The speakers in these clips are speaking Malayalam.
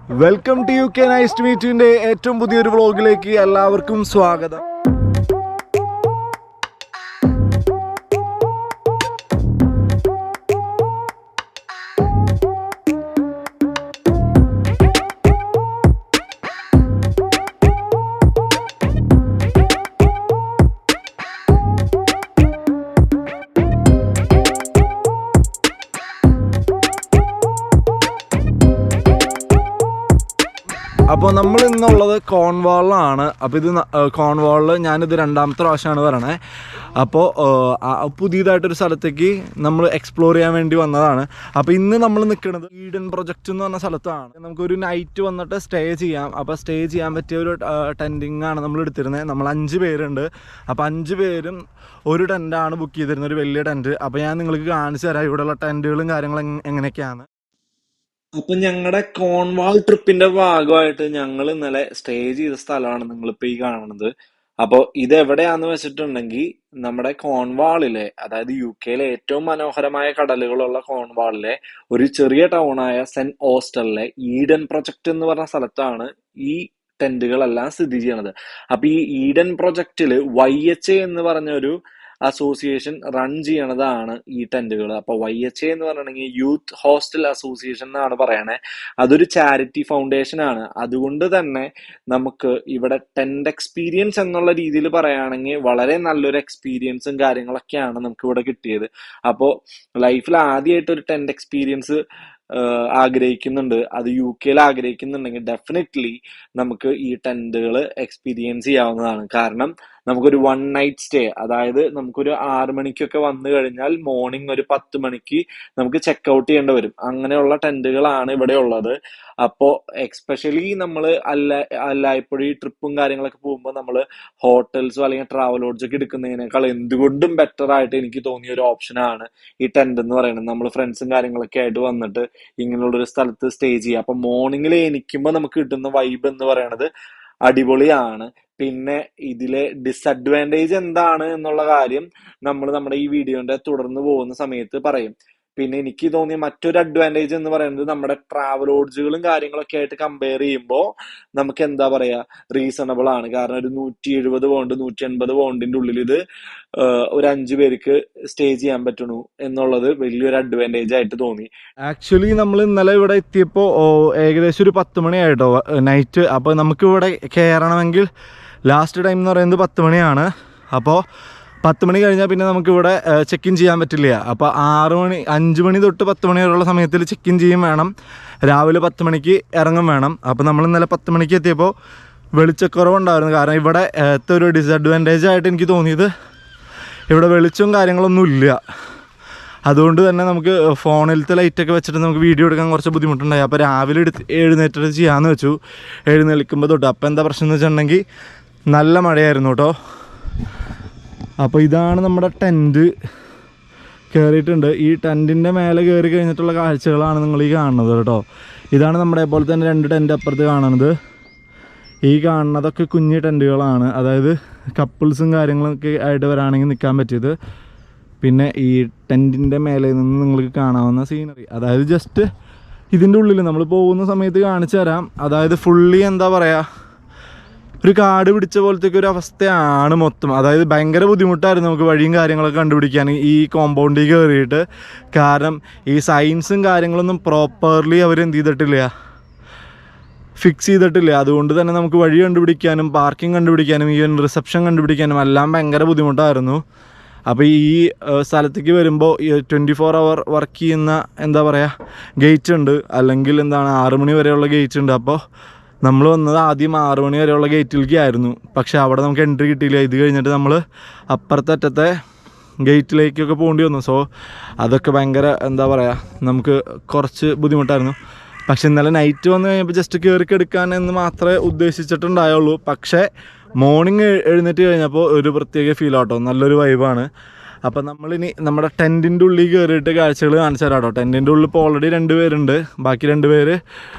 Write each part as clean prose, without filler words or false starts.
Welcome to U K nice to meet യുവിൻ്റെ ഏറ്റവും പുതിയൊരു വ്ളോഗിലേക്ക് എല്ലാവർക്കും സ്വാഗതം. അപ്പോൾ നമ്മൾ ഇന്നുള്ളത് കോൺവാളിലാണ്. അപ്പോൾ ഇത് കോൺവാളിൽ ഞാനിത് രണ്ടാമത്തെ പ്രാവശ്യമാണ് പറയണേ. അപ്പോൾ പുതിയതായിട്ടൊരു സ്ഥലത്തേക്ക് നമ്മൾ എക്സ്പ്ലോർ ചെയ്യാൻ വേണ്ടി വന്നതാണ്. അപ്പോൾ ഇന്ന് നമ്മൾ നിൽക്കുന്നത് ഈഡൻ പ്രൊജക്റ്റ് എന്ന് പറഞ്ഞ സ്ഥലത്താണ്. നമുക്കൊരു നൈറ്റ് വന്നിട്ട് സ്റ്റേ ചെയ്യാം. അപ്പോൾ സ്റ്റേ ചെയ്യാൻ പറ്റിയ ഒരു ടെൻറ്റിംഗ് ആണ് നമ്മൾ എടുത്തിരുന്നത്. നമ്മൾ 5 പേരുണ്ട്. അപ്പോൾ 5 പേരും ഒരു ടെൻറ്റാണ് ബുക്ക് ചെയ്തിരുന്നത്, ഒരു വലിയ ടെൻറ്റ്. അപ്പോൾ ഞാൻ നിങ്ങൾക്ക് കാണിച്ചു തരാം ഇവിടെയുള്ള ടെൻറ്റുകളും കാര്യങ്ങളും എങ്ങനെയൊക്കെയാണ്. അപ്പൊ ഞങ്ങളുടെ കോൺവാൾ ട്രിപ്പിന്റെ ഭാഗമായിട്ട് ഞങ്ങൾ ഇന്നലെ സ്റ്റേ ചെയ്ത സ്ഥലമാണ് നിങ്ങളിപ്പോ ഈ കാണുന്നത്. അപ്പോൾ ഇത് എവിടെയാന്ന് വെച്ചിട്ടുണ്ടെങ്കിൽ നമ്മുടെ കോൺവാളിലെ, അതായത് UK-യിലെ ഏറ്റവും മനോഹരമായ കടലുകളുള്ള കോൺവാളിലെ ഒരു ചെറിയ ടൗണായ സെന്റ് ഓസ്റ്റലിലെ ഈഡൻ പ്രൊജക്ട് എന്ന് പറഞ്ഞ സ്ഥലത്താണ് ഈ ടെന്റുകളെല്ലാം സ്ഥിതി ചെയ്യണത്. അപ്പൊ ഈ ഈഡൻ പ്രൊജക്റ്റില് YHA എന്ന് പറഞ്ഞ ഒരു അസോസിയേഷൻ റൺ ചെയ്യണതാണ് ഈ ടെന്റുകൾ. അപ്പൊ YHA എന്ന് പറഞ്ഞിട്ടുണ്ടെങ്കിൽ യൂത്ത് ഹോസ്റ്റൽ അസോസിയേഷൻ എന്നാണ് പറയണേ. അതൊരു ചാരിറ്റി ഫൗണ്ടേഷൻ ആണ്. അതുകൊണ്ട് തന്നെ നമുക്ക് ഇവിടെ ടെന്റ് എക്സ്പീരിയൻസ് എന്നുള്ള രീതിയിൽ പറയുകയാണെങ്കിൽ വളരെ നല്ലൊരു എക്സ്പീരിയൻസും കാര്യങ്ങളൊക്കെയാണ് നമുക്ക് ഇവിടെ കിട്ടിയത്. അപ്പോൾ ലൈഫിൽ ആദ്യമായിട്ട് ഒരു ടെന്റ് എക്സ്പീരിയൻസ് ആഗ്രഹിക്കുന്നുണ്ട്, അത് UK-യിൽ ആഗ്രഹിക്കുന്നുണ്ടെങ്കിൽ ഡെഫിനറ്റ്ലി നമുക്ക് ഈ ടെന്റുകൾ എക്സ്പീരിയൻസ് ചെയ്യാവുന്നതാണ്. കാരണം നമുക്കൊരു 1 നൈറ്റ് സ്റ്റേ, അതായത് നമുക്കൊരു 6 മണിക്കൊക്കെ വന്നു കഴിഞ്ഞാൽ മോർണിംഗ് ഒരു 10 മണിക്ക് നമുക്ക് ചെക്ക് ഔട്ട് ചെയ്യേണ്ടി വരും. അങ്ങനെയുള്ള ടെന്റുകളാണ് ഇവിടെ ഉള്ളത്. അപ്പോൾ എക്സ്പെഷ്യലി നമ്മൾ എല്ലായ്പ്പോഴും ഈ ട്രിപ്പും കാര്യങ്ങളൊക്കെ പോകുമ്പോൾ നമ്മൾ ഹോട്ടൽസോ അല്ലെങ്കിൽ ട്രാവൽ ലോഡ്ജൊക്കെ എടുക്കുന്നതിനേക്കാൾ എന്തുകൊണ്ടും ബെറ്റർ ആയിട്ട് എനിക്ക് തോന്നിയ ഒരു ഓപ്ഷനാണ് ഈ ടെന്റ് എന്ന് പറയുന്നത്. നമ്മൾ ഫ്രണ്ട്സും കാര്യങ്ങളൊക്കെ ആയിട്ട് വന്നിട്ട് ഇങ്ങനെയുള്ളൊരു സ്ഥലത്ത് സ്റ്റേ ചെയ്യുക. അപ്പൊ മോർണിംഗിൽ എണീക്കുമ്പോൾ നമുക്ക് കിട്ടുന്ന വൈബ് എന്ന് പറയുന്നത് അടിപൊളിയാണ്. പിന്നെ ഇതിലെ ഡിസഡ്വാൻറ്റേജ് എന്താണ് എന്നുള്ള കാര്യം നമ്മൾ നമ്മുടെ ഈ വീഡിയോന്റെ തുടർന്ന് പോകുന്ന സമയത്ത് പറയും. പിന്നെ എനിക്ക് തോന്നിയ മറ്റൊരു അഡ്വാൻറ്റേജ് എന്ന് പറയുന്നത് നമ്മുടെ ട്രാവൽ ലോഡ്ജുകളും കാര്യങ്ങളൊക്കെ ആയിട്ട് കമ്പയർ ചെയ്യുമ്പോൾ നമുക്ക് എന്താ പറയാ, റീസണബിൾ ആണ്. കാരണം ഒരു 170 പൗണ്ട് 180 പൗണ്ടിന്റെ ഉള്ളിൽ ഇത് ഒരു 5 പേർക്ക് സ്റ്റേ ചെയ്യാൻ പറ്റുന്നു എന്നുള്ളത് വലിയൊരു അഡ്വാൻറ്റേജ് ആയിട്ട് തോന്നി. ആക്ച്വലി നമ്മൾ ഇന്നലെ ഇവിടെ എത്തിയപ്പോൾ ഏകദേശം ഒരു 10 മണിയായിട്ടോ നൈറ്റ്. അപ്പോൾ നമുക്ക് ഇവിടെ കയറണമെങ്കിൽ ലാസ്റ്റ് ടൈം എന്ന് പറയുന്നത് 10 മണിയാണ്. അപ്പോൾ 10 മണി കഴിഞ്ഞാൽ പിന്നെ നമുക്കിവിടെ ചെക്ക് ഇൻ ചെയ്യാൻ പറ്റില്ല. അപ്പോൾ 5 മണി തൊട്ട് 10 മണി വരെയുള്ള സമയത്തിൽ ചെക്ക് ഇൻ ചെയ്യും വേണം. രാവിലെ 10 മണിക്ക് ഇറങ്ങും വേണം. അപ്പോൾ നമ്മൾ ഇന്നലെ 10 മണിക്ക് എത്തിയപ്പോൾ വെളിച്ചക്കുറവുണ്ടായിരുന്നു. കാരണം ഇവിടെ ഒരു ഡിസഡ്വാൻറ്റേജ് ആയിട്ട് എനിക്ക് തോന്നിയത് ഇവിടെ വെളിച്ചവും കാര്യങ്ങളൊന്നും ഇല്ല. അതുകൊണ്ട് തന്നെ നമുക്ക് ഫോണിലത്തെ ലൈറ്റൊക്കെ വെച്ചിട്ട് നമുക്ക് വീഡിയോ എടുക്കാൻ കുറച്ച് ബുദ്ധിമുട്ടുണ്ടായി. അപ്പോൾ രാവിലെ എഴുന്നേറ്റിട്ട് ചെയ്യാമെന്ന് വെച്ചു. എഴുന്നേൽക്കുമ്പോൾ തൊട്ട്. അപ്പോൾ എന്താ പ്രശ്നം എന്ന് വെച്ചിട്ടുണ്ടെങ്കിൽ നല്ല മഴയായിരുന്നു കേട്ടോ. അപ്പോൾ ഇതാണ് നമ്മുടെ ടെൻറ്റ്. കയറിയിട്ടുണ്ട്. ഈ ടെൻറ്റിൻ്റെ മേലെ കയറി കഴിഞ്ഞിട്ടുള്ള കാഴ്ചകളാണ് നിങ്ങൾ ഈ കാണുന്നത് കേട്ടോ. ഇതാണ് നമ്മുടെ പോലെ തന്നെ 2 ടെൻറ്റ് അപ്പുറത്ത് കാണുന്നത്. ഈ കാണുന്നതൊക്കെ കുഞ്ഞ് ടെൻറ്റുകളാണ്, അതായത് കപ്പിൾസും കാര്യങ്ങളൊക്കെ ആയിട്ട് വരാണെങ്കിൽ നിൽക്കാൻ പറ്റിയത്. പിന്നെ ഈ ടെൻറ്റിൻ്റെ മേലെ നിന്ന് നിങ്ങൾക്ക് കാണാവുന്ന സീനറി, അതായത് ജസ്റ്റ് ഇതിൻ്റെ ഉള്ളിൽ നമ്മൾ പോകുന്ന സമയത്ത് കാണിച്ചു തരാം. അതായത് ഫുള്ളി എന്താ പറയുക, ഒരു കാട് പിടിച്ച പോലത്തേക്ക് ഒരു അവസ്ഥയാണ് മൊത്തം. അതായത് ഭയങ്കര ബുദ്ധിമുട്ടായിരുന്നു നമുക്ക് വഴിയും കാര്യങ്ങളൊക്കെ കണ്ടുപിടിക്കാൻ ഈ കോമ്പൗണ്ടിൽ കയറിയിട്ട്. കാരണം ഈ സൈൻസും കാര്യങ്ങളൊന്നും പ്രോപ്പർലി അവർ എന്ത് ചെയ്തിട്ടില്ല, ഫിക്സ് ചെയ്തിട്ടില്ല. അതുകൊണ്ട് തന്നെ നമുക്ക് വഴി കണ്ടുപിടിക്കാനും പാർക്കിംഗ് കണ്ടുപിടിക്കാനും ഈ റിസപ്ഷൻ കണ്ടുപിടിക്കാനും എല്ലാം ഭയങ്കര ബുദ്ധിമുട്ടായിരുന്നു. അപ്പോൾ ഈ സ്ഥലത്തേക്ക് വരുമ്പോൾ 24 hour വർക്ക് ചെയ്യുന്ന എന്താ പറയുക ഗേറ്റ് ഉണ്ട്, അല്ലെങ്കിൽ എന്താണ് 6 മണി വരെയുള്ള ഗേറ്റ് ഉണ്ട്. അപ്പോൾ നമ്മൾ വന്നത് ആദ്യം 6 മണി വരെയുള്ള ഗേറ്റിലേക്ക് ആയിരുന്നു. പക്ഷേ അവിടെ നമുക്ക് എൻട്രി കിട്ടിയില്ല. ഇത് കഴിഞ്ഞിട്ട് നമ്മൾ അപ്പുറത്തറ്റത്തെ ഗേറ്റിലേക്കൊക്കെ പോകേണ്ടി വന്നു. സോ അതൊക്കെ ഭയങ്കര എന്താ പറയുക, നമുക്ക് കുറച്ച് ബുദ്ധിമുട്ടായിരുന്നു. പക്ഷെ ഇന്നലെ നൈറ്റ് വന്നു കഴിഞ്ഞപ്പോൾ ജസ്റ്റ് കയറിക്കെടുക്കാൻ എന്ന് മാത്രമേ ഉദ്ദേശിച്ചിട്ടുണ്ടായുള്ളൂ. പക്ഷേ മോർണിംഗ് എഴുന്നേറ്റ് കഴിഞ്ഞപ്പോൾ ഒരു പ്രത്യേക ഫീൽ ആട്ടോ, നല്ലൊരു വൈബാണ്. അപ്പം നമ്മളിനി നമ്മുടെ ടെൻറ്റിൻ്റെ ഉള്ളിൽ കയറിയിട്ട് കാഴ്ചകൾ കാണിച്ചു തരാം കേട്ടോ. ടെൻറ്റിൻ്റെ ഉള്ളിൽ ഇപ്പോൾ ഓൾറെഡി 2 പേരുണ്ട്. ബാക്കി 2 പേര്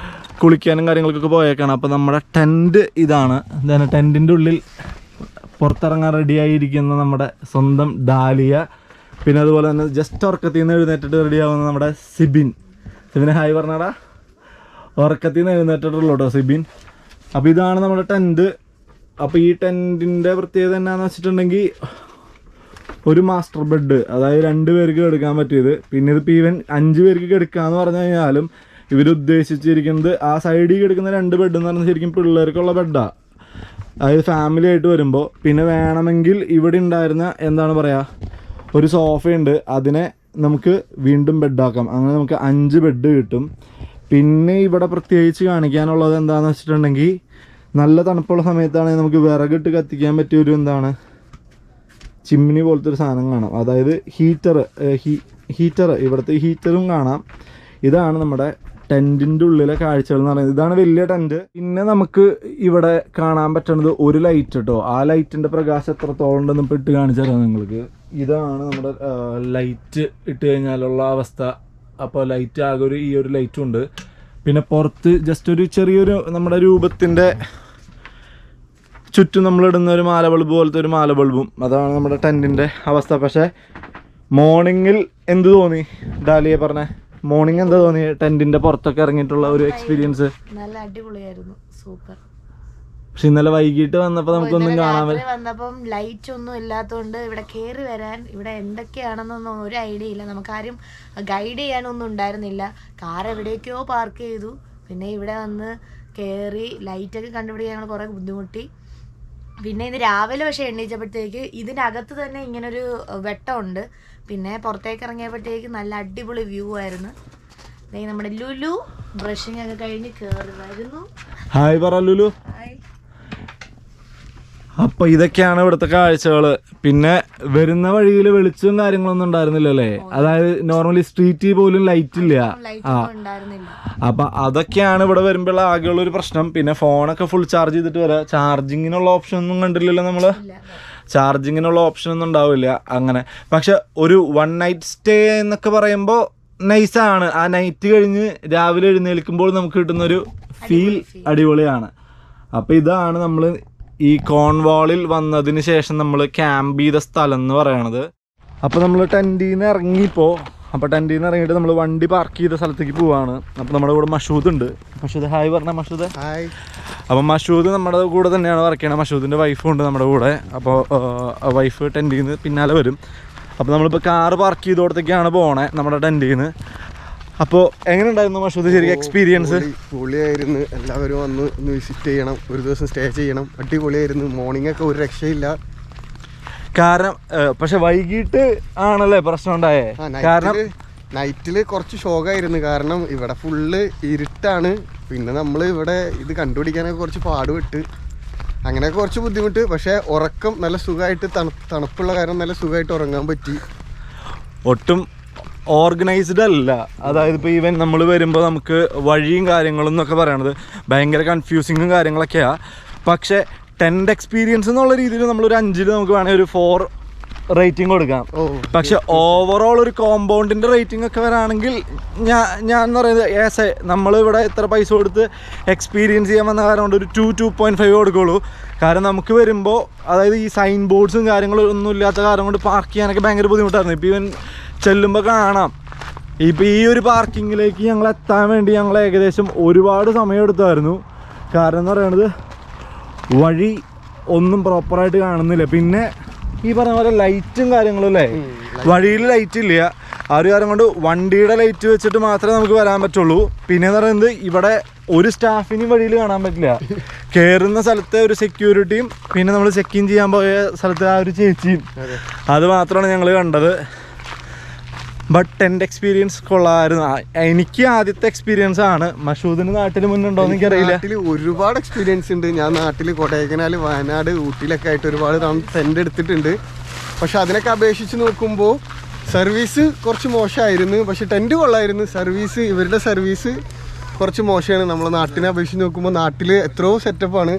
കുളിക്കാനും കാര്യങ്ങൾക്കൊക്കെ പോയേക്കാണ്. അപ്പോൾ നമ്മുടെ ടെൻറ്റ് ഇതാണ്. എന്താണ് ടെൻറ്റിൻ്റെ ഉള്ളിൽ പുറത്തിറങ്ങാൻ റെഡിയായിരിക്കുന്ന നമ്മുടെ സ്വന്തം ഡാലിയ. പിന്നെ അതുപോലെ തന്നെ ജസ്റ്റ് ഉറക്കത്തിൽ നിന്ന് എഴുന്നേറ്റിട്ട് റെഡിയാവുന്ന നമ്മുടെ സിബിൻ. ഹായ് പറഞ്ഞാടാ. ഉറക്കത്തിൽ നിന്ന് എഴുന്നേറ്റിട്ടുള്ളൂ കേട്ടോ സിബിൻ. അപ്പോൾ ഇതാണ് നമ്മുടെ ടെൻറ്റ്. അപ്പോൾ ഈ ടെൻറ്റിൻ്റെ പ്രത്യേകത എന്നാന്ന് വെച്ചിട്ടുണ്ടെങ്കിൽ ഒരു മാസ്റ്റർ ബെഡ്, അതായത് 2 പേർക്ക് എടുക്കാൻ പറ്റിയത്. പിന്നെ ഇതിപ്പോൾ ഈവൻ 5 പേർക്ക് എടുക്കാമെന്ന് പറഞ്ഞു കഴിഞ്ഞാലും ഇവരുദ്ദേശിച്ചിരിക്കുന്നത് ആ സൈഡിൽ എടുക്കുന്ന 2 ബെഡ് എന്ന് പറഞ്ഞാൽ ശരിക്കും പിള്ളേർക്കുള്ള ബെഡാണ്, അതായത് ഫാമിലി ആയിട്ട് വരുമ്പോൾ. പിന്നെ വേണമെങ്കിൽ ഇവിടെ ഉണ്ടായിരുന്ന എന്താണ് പറയുക, ഒരു സോഫയുണ്ട്, അതിനെ നമുക്ക് വീണ്ടും ബെഡാക്കാം. അങ്ങനെ നമുക്ക് 5 ബെഡ് കിട്ടും. പിന്നെ ഇവിടെ പ്രത്യേകിച്ച് കാണിക്കാനുള്ളത് എന്താണെന്ന് വെച്ചിട്ടുണ്ടെങ്കിൽ നല്ല തണുപ്പുള്ള സമയത്താണെങ്കിൽ നമുക്ക് വിറകിട്ട് കത്തിക്കാൻ പറ്റിയൊരു എന്താണ് ചിമ്മിനി പോലത്തെ ഒരു സാധനം കാണാം, അതായത് ഹീറ്റർ ഇവിടുത്തെ ഹീറ്ററും കാണാം. ഇതാണ് നമ്മുടെ ടെൻറ്റിൻ്റെ ഉള്ളിലെ കാഴ്ചകൾ എന്ന് പറയുന്നത്. ഇതാണ് വലിയ ടെൻറ്റ്. പിന്നെ നമുക്ക് ഇവിടെ കാണാൻ പറ്റുന്നത് ഒരു ലൈറ്റ് കേട്ടോ. ആ ലൈറ്റിൻ്റെ പ്രകാശം എത്രത്തോളം ഉണ്ടെന്ന് ഇപ്പോൾ ഇട്ട് കാണിച്ചു തരാം നിങ്ങൾക്ക്. ഇതാണ് നമ്മുടെ ലൈറ്റ് ഇട്ട് കഴിഞ്ഞാലുള്ള അവസ്ഥ. അപ്പോൾ ലൈറ്റ് ആകെ ഈ ഒരു ലൈറ്റും ഉണ്ട്. പിന്നെ പുറത്ത് ജസ്റ്റ് ഒരു ചെറിയൊരു നമ്മുടെ രൂപത്തിൻ്റെ ചുറ്റും നമ്മളിടുന്ന ഒരു മാല ബൾബ് പോലത്തെ ഒരു മാല ബൾബും. അതാണ് നമ്മുടെ ടെൻറ്റിൻ്റെ അവസ്ഥ. പക്ഷേ മോർണിംഗിൽ എന്ത് തോന്നി ഡാലിയെ പറഞ്ഞേ? മോർണിംഗ് എന്താ തോന്നി ടെന്റിന്റെ പുറത്തൊക്കെ ഇറങ്ങിയിട്ടുള്ള ഒരു എക്സ്പീരിയൻസ്? നല്ല അടിപൊളിയായിരുന്നു, സൂപ്പർ. പക്ഷെ ഇന്നലെ വൈകിട്ട് വന്നപ്പോൾ നമുക്കൊന്നും കാണാൻ വന്നപ്പം ലൈറ്റ് ഒന്നും ഇല്ലാത്തതുകൊണ്ട് ഇവിടെ കയറി വരാൻ ഇവിടെ എന്തൊക്കെയാണെന്നൊന്നും ഒരു ഐഡിയ ഇല്ല. നമുക്കാരും ഗൈഡ് ചെയ്യാനൊന്നും ഉണ്ടായിരുന്നില്ല. കാർ എവിടേക്കോ പാർക്ക് ചെയ്തു. പിന്നെ ഇവിടെ വന്ന് കയറി ലൈറ്റൊക്കെ കണ്ടുപിടിക്കാൻ ഞങ്ങൾ കുറേ ബുദ്ധിമുട്ടി. പിന്നെ ഇന്ന് രാവിലെ പക്ഷെ എണ്ണീച്ചപ്പോഴത്തേക്ക് ഇതിനകത്ത് തന്നെ ഇങ്ങനൊരു വെട്ടമുണ്ട്. പിന്നെ പുറത്തേക്ക് ഇറങ്ങിയപ്പോഴത്തേക്ക് നല്ല അടിപൊളി വ്യൂ ആയിരുന്നു. നമ്മുടെ ലുലു ബ്രഷിംഗ് ഒക്കെ കഴിഞ്ഞ് കയറി വരുന്നു. ഹായ് പറ ലുലു. അപ്പൊ ഇതൊക്കെയാണ് ഇവിടുത്തെ കാഴ്ചകള്. പിന്നെ വരുന്ന വഴിയിൽ വെളിച്ചവും കാര്യങ്ങളൊന്നും ഉണ്ടായിരുന്നില്ലല്ലേ? അതായത് നോർമലി സ്ട്രീറ്റിൽ പോലും ലൈറ്റ് ഇല്ല. അപ്പൊ അതൊക്കെയാണ് ഇവിടെ വരുമ്പോഴുള്ള ആകെയുള്ള ഒരു പ്രശ്നം. പിന്നെ ഫോണൊക്കെ ഫുൾ ചാർജ് ചെയ്തിട്ട് വരാം. ചാർജിങ്ങിനുള്ള ഓപ്ഷൻ ഒന്നും കണ്ടില്ലല്ലോ നമ്മള്. ചാർജിങ്ങിനുള്ള ഓപ്ഷൻ ഒന്നും ഉണ്ടാവില്ല അങ്ങനെ. പക്ഷെ ഒരു 1 നൈറ്റ് സ്റ്റേ എന്നൊക്കെ പറയുമ്പോൾ നൈസാണ്. ആ നൈറ്റ് കഴിഞ്ഞ് രാവിലെ എഴുന്നേൽക്കുമ്പോൾ നമുക്ക് കിട്ടുന്നൊരു ഫീൽ അടിപൊളിയാണ്. അപ്പോൾ ഇതാണ് നമ്മൾ ഈ കോൺവാളിൽ വന്നതിന് ശേഷം നമ്മൾ ക്യാമ്പ് ചെയ്ത സ്ഥലം എന്ന് പറയണത്. അപ്പോൾ നമ്മൾ ടെൻറ്റിൽ നിന്ന് ഇറങ്ങിയപ്പോൾ ടെൻറ്റിൽ നിന്ന് ഇറങ്ങിയിട്ട് നമ്മൾ വണ്ടി പാർക്ക് ചെയ്ത സ്ഥലത്തേക്ക് പോവാണ്. അപ്പോൾ നമ്മുടെ കൂടെ മഷൂദ് ഉണ്ട്. മഷൂദ് ഹായ് പറഞ്ഞ. മഷൂദ് ഹായ്. അപ്പോൾ മഷൂദ് നമ്മുടെ കൂടെ തന്നെയാണ് വർക്ക് ചെയ്യണത്. മഷൂദിൻ്റെ വൈഫും ഉണ്ട് നമ്മുടെ കൂടെ. അപ്പോൾ വൈഫ് ടെൻറ്റിൽ നിന്ന് പിന്നാലെ വരും. അപ്പോൾ നമ്മളിപ്പോൾ കാറ് പാർക്ക് ചെയ്തോടത്തേക്കാണ് പോണേ നമ്മുടെ ടെൻറ്റിൽ നിന്ന്. അപ്പോൾ എങ്ങനെ ഉണ്ടായിരുന്നു മഷൂദ് ശരിക്കും എക്സ്പീരിയൻസ്? പൊളിയായിരുന്നു. എല്ലാവരും വന്ന് ഒന്ന് വിസിറ്റ് ചെയ്യണം, ഒരു ദിവസം സ്റ്റേ ചെയ്യണം. അടിപൊളിയായിരുന്നു. മോർണിംഗ് ഒക്കെ ഒരു രക്ഷയില്ല. കാരണം പക്ഷെ വൈകിട്ട് ആണല്ലേ പ്രശ്നം ഉണ്ടായേ? കാരണം നൈറ്റില് കുറച്ച് ഷോക്കായിരുന്നു. കാരണം ഇവിടെ ഫുള്ള് ഇരുട്ടാണ്. പിന്നെ നമ്മൾ ഇവിടെ ഇത് കണ്ടുപിടിക്കാനൊക്കെ കുറച്ച് പാടുപെട്ട് അങ്ങനെയൊക്കെ കുറച്ച് ബുദ്ധിമുട്ട്. പക്ഷെ ഉറക്കം നല്ല സുഖമായിട്ട് തണുപ്പുള്ള കാരണം നല്ല സുഖമായിട്ട് ഉറങ്ങാൻ പറ്റി. ഒട്ടും ഓർഗനൈസ്ഡ് അല്ല. അതായത് ഇപ്പോൾ ഈവൻ നമ്മൾ വരുമ്പോൾ നമുക്ക് വഴിയും കാര്യങ്ങളും എന്നൊക്കെ പറയണത് ഭയങ്കര കൺഫ്യൂസിങ്ങും കാര്യങ്ങളൊക്കെയാണ്. പക്ഷേ ടെൻറ്റ് എക്സ്പീരിയൻസ് എന്നുള്ള രീതിയിൽ നമ്മളൊരു 5 നമുക്ക് വേണമെങ്കിൽ ഒരു 4 റേറ്റിംഗ് കൊടുക്കാം. പക്ഷെ ഓവറോൾ ഒരു കോമ്പൗണ്ടിൻ്റെ റേറ്റിംഗ് ഒക്കെ വരാണെങ്കിൽ ഞാൻ എന്ന് പറയുന്നത് നമ്മളിവിടെ ഇത്ര പൈസ കൊടുത്ത് എക്സ്പീരിയൻസ് ചെയ്യാൻ വന്ന കാരണം കൊണ്ട് ഒരു 2.5 കൊടുക്കുള്ളൂ. കാരണം നമുക്ക് വരുമ്പോൾ അതായത് ഈ സൈൻ ബോർഡ്സും കാര്യങ്ങളും ഒന്നും ഇല്ലാത്ത കാരണം കൊണ്ട് പാർക്ക് ചെയ്യാനൊക്കെ ഭയങ്കര ബുദ്ധിമുട്ടായിരുന്നു. ഇപ്പോൾ ഇവൻ ചെല്ലുമ്പോൾ കാണാം. ഇപ്പോൾ ഈ ഒരു പാർക്കിങ്ങിലേക്ക് ഞങ്ങൾ എത്താൻ വേണ്ടി ഞങ്ങൾ ഏകദേശം ഒരുപാട് സമയം എടുത്തായിരുന്നു. കാരണം എന്ന് പറയുന്നത് വഴി ഒന്നും പ്രോപ്പറായിട്ട് കാണുന്നില്ല. പിന്നെ ഈ പറഞ്ഞ പോലെ ലൈറ്റും കാര്യങ്ങളും അല്ലേ, വഴിയിൽ ലൈറ്റ് ഇല്ല. ആ ഒരു കാര്യം കൊണ്ട് വണ്ടിയുടെ ലൈറ്റ് വെച്ചിട്ട് മാത്രമേ നമുക്ക് വരാൻ പറ്റുള്ളൂ. പിന്നെ എന്ന് പറയുന്നത് ഇവിടെ ഒരു സ്റ്റാഫിനും വഴിയിൽ കാണാൻ പറ്റില്ല. കയറുന്ന സ്ഥലത്തെ ഒരു സെക്യൂരിറ്റിയും പിന്നെ നമ്മൾ ചെക്ക് ഇൻ ചെയ്യാൻ പോയ സ്ഥലത്തെ ആ ഒരു ചേച്ചിയും, അത് മാത്രമാണ് ഞങ്ങൾ കണ്ടത്. ബട്ട് ടെൻറ്റ് എക്സ്പീരിയൻസ് കൊള്ളാമായിരുന്നു. എനിക്ക് ആദ്യത്തെ എക്സ്പീരിയൻസ് ആണ്. മഷൂദിന് നാട്ടിൽ മുന്നുണ്ടോ എന്ന് എനിക്കറിയില്ല. നാട്ടിൽ ഒരുപാട് എക്സ്പീരിയൻസ് ഉണ്ട്. ഞാൻ നാട്ടിൽ കൊടൈക്കനാൽ, വയനാട്, ഊട്ടിയിലൊക്കെ ആയിട്ട് ഒരുപാട് തവണ ടെൻറ്റ് എടുത്തിട്ടുണ്ട്. പക്ഷെ അതിനൊക്കെ അപേക്ഷിച്ച് നോക്കുമ്പോൾ സർവീസ് കുറച്ച് മോശമായിരുന്നു. പക്ഷെ ടെൻറ്റ് കൊള്ളായിരുന്നു. സർവീസ്, ഇവരുടെ സർവീസ് കുറച്ച് മോശമാണ്. നമ്മളെ നാട്ടിനെ അപേക്ഷിച്ച് നോക്കുമ്പോൾ നാട്ടിൽ എത്രയോ സെറ്റപ്പാണ്.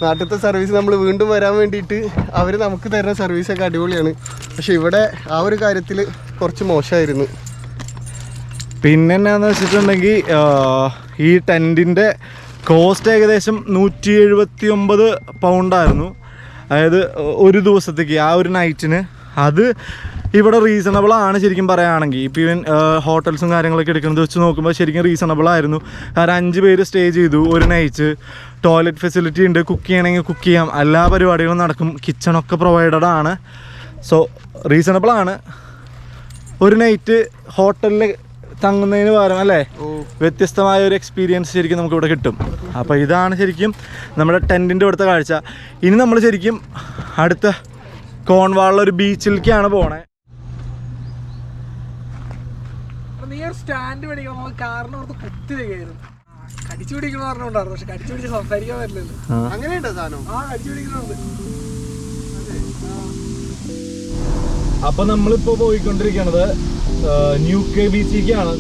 നാട്ടിലത്തെ സർവീസ് നമ്മൾ വീണ്ടും വരാൻ വേണ്ടിയിട്ട് അവർ നമുക്ക് തരുന്ന സർവീസൊക്കെ അടിപൊളിയാണ്. പക്ഷെ ഇവിടെ ആ ഒരു കാര്യത്തിൽ കുറച്ച് മോശമായിരുന്നു. പിന്നെ എന്നാന്ന് വെച്ചിട്ടുണ്ടെങ്കിൽ ഈ ടെൻറ്റിൻ്റെ കോസ്റ്റ് ഏകദേശം 179 പൗണ്ടായിരുന്നു. അതായത് ഒരു ദിവസത്തേക്ക്, ആ ഒരു നൈറ്റിന്. അത് ഇവിടെ റീസണബിൾ ആണ് ശരിക്കും പറയുകയാണെങ്കിൽ. ഇപ്പോൾ ഈവൻ ഹോട്ടൽസും കാര്യങ്ങളൊക്കെ എടുക്കുന്നത് വെച്ച് നോക്കുമ്പോൾ ശരിക്കും റീസണബിൾ ആയിരുന്നു. കാരണം 5 പേര് സ്റ്റേ ചെയ്തു, ഒരു നൈറ്റ്, ടോയ്ലറ്റ് ഫെസിലിറ്റി ഉണ്ട്, കുക്ക് ചെയ്യണമെങ്കിൽ കുക്ക് ചെയ്യാം, എല്ലാ പരിപാടികളും നടക്കും, കിച്ചണൊക്കെ പ്രൊവൈഡഡ് ആണ്. സോ റീസണബിൾ ആണ്. ഒരു നൈറ്റ് ഹോട്ടലിൽ തങ്ങുന്നതിന് പകരം അല്ലേ വ്യത്യസ്തമായ ഒരു എക്സ്പീരിയൻസ് ശരിക്കും നമുക്ക് ഇവിടെ കിട്ടും. അപ്പോൾ ഇതാണ് ശരിക്കും നമ്മുടെ ടെൻറ്റിൻ്റെ ഇവിടുത്തെ കാഴ്ച. ഇനി നമ്മൾ ശരിക്കും അടുത്ത കോൺവാളിലൊരു ബീച്ചിലേക്കാണ് പോണേ. സ്റ്റാൻഡ് പിടിക്കണം കാറിനോർത്ത് കുത്തി വെക്കായിരുന്നു. കടിച്ചു പിടിക്കണ പറഞ്ഞുകൊണ്ടായിരുന്നു, പക്ഷെ കടിച്ചു പിടിച്ച് സംസാരിക്കാൻ പറ്റില്ലല്ലോ. അങ്ങനെയുണ്ടോ സാധനം? ആ കടിച്ചു പിടിക്കുന്നുണ്ട്. അപ്പോൾ നമ്മളിപ്പോൾ പോയിക്കൊണ്ടിരിക്കുന്നത് ന്യൂ കെ ബീച്ചിലേക്കാണ്.